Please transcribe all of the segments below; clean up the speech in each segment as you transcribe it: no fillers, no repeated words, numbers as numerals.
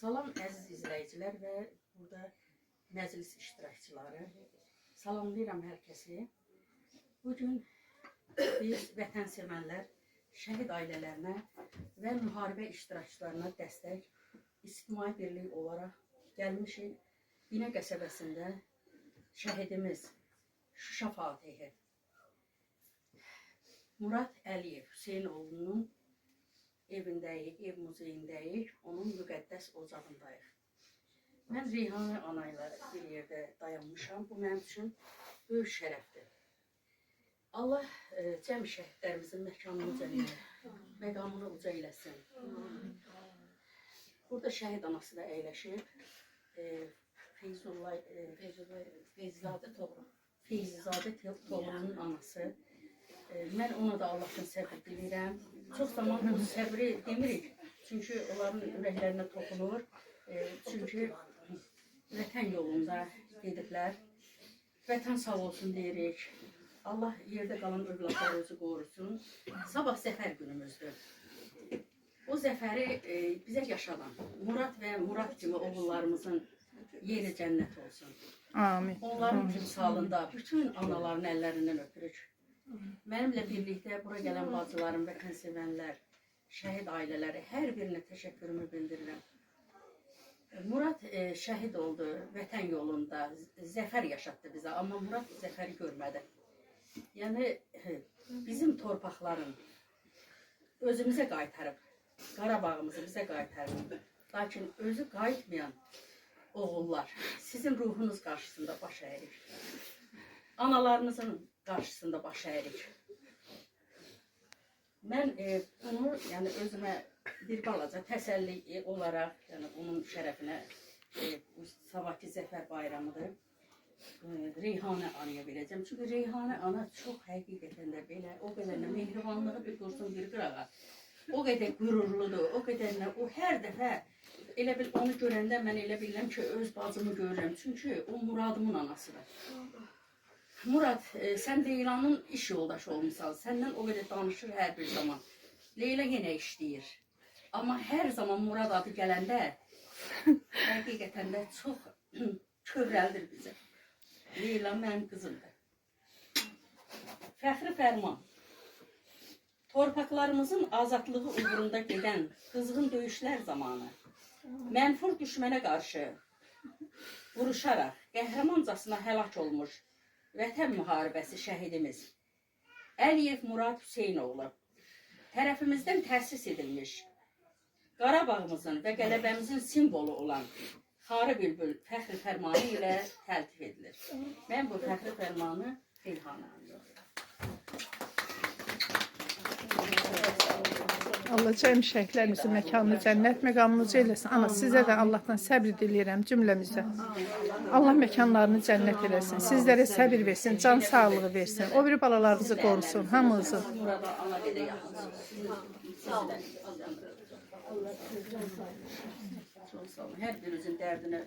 Salam əziz izləyicilər və burada məclis iştirakçıları. Salamlayıram hər kəsi. Bugün biz vətənsevərlər, şəhid ailələrinə və müharibə iştirakçılarına dəstək İctimai Birlik olaraq gəlmişik. Binə qəsəbəsində şəhidimiz Şuşa Fatihi Murad Əliyev Hüseynoğlu'nun evindəyik, ev muzeyindəyik, onun müqəddəs ocağındayıq. Mən Reyhanə ana ilə bir yerdə dayanmışam. Bu mənim üçün böyük şərəfdir. Allah cəm şəhidlərimizin məkanını cənnət, məqamını uca eləsin. Burada şəhid anası da əyləşib. Feyzizadə Toğrulun anası. Mən ona da Allah'tan səbir dilirəm. Çox zaman bu səbri demirik. Çünki onların ürəklərinə toxunur. Çünki vətən yolunda gediblər. Vətən sağ olsun deyirik. Allah yerdə qalan övladlarımızı qorusun. Sabah zəfər günümüzdür. O zəfəri bizə yaşadan Murad və Murad kimi oğullarımızın yeri cənnət olsun. Amin. Onların timsalında bütün anaların əllərindən öpürük. Mənimlə birlikdə bura gələn bacılarım, vətənsevərlər, şəhid ailələri, hər birinə təşəkkürümü bildirirəm. Murad şəhid oldu vətən yolunda, zəfər yaşatdı bizə, amma Murad zəfəri görmədi. Yəni, bizim torpaqların özümüzə qaytarıb, Qarabağımızı bizə qaytarıb, lakin özü qayıtmayan oğullar, sizin ruhunuz qarşısında baş əyirik. Analarınızın qarşısında baş əyirik. Mən bunu yəni özümə bir balaca təsəlli olaraq, yəni onun şərəfinə sabahki zəfər bayramıdır. Reyhanə anaya verəcəm. Çünki Reyhanə ana çox həqiqətən də belə, o qədər mehribanlığı bir qursun bir qırağa. O qədər qürurludur, o qədər o hər dəfə elə bil onu görəndə mən elə bilirəm ki, öz bacımı görürəm. Çünki o Muradımın anasıdır. Murad, sən Leylanın iş yoldaşı olmuşsan, səndən o qədər danışır hər bir zaman. Leyla yenə işləyir. Amma hər zaman Murad adı gələndə həqiqətən də çox kövrəldir bizə. Leyla mənim qızımdır. Fəxri Fərman. Torpaqlarımızın azadlığı uğrunda gedən qızğın döyüşlər zamanı mənfur düşmənə qarşı vuruşaraq qəhrəmancasına həlak olmuş Vətən müharibəsi şəhidimiz Əliyev Murad Hüseynoğlu tərəfimizdən təsis edilmiş Qarabağımızın və qələbəmizin simvolu olan Xarı Bülbül fəxri fərmanı ilə təltif edilir. Mən bu fəxri fərmanı Reyhanə anlıyorum. Allah cəm şəhidlərimizin məkanını cənnət məqamınızı eləsin. Ana, sizə də Allahdan səbir diləyirəm cümləmizə. Allah məkanlarını cənnət eləsin. Sizlərə səbir versin, can sağlığı versin. O biri balalarınızı qorusun, hamınızı. Hər birinizin dərdinə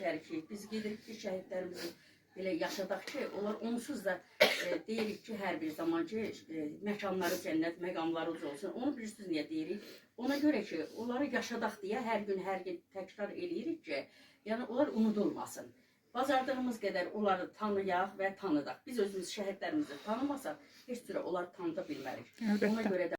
şərikiyik. Biz gedirik ki, şəhidlərimizin belə yaşadaq ki, onlar onsuz da deyirik ki, hər bir zaman ki, məkanları cənnət, məqamları uca olsun. Onu bilirsiniz niyə deyirik? Ona görə ki, onları yaşadaq deyə hər gün təkrar eləyirik ki, yəni onlar unudulmasın. Bacardığımız qədər onları tanıyaq və tanıdaq. Biz özümüz şəhidlərimizi tanımasaq, heç cürə onları tanıda bilmərik. Ona görə də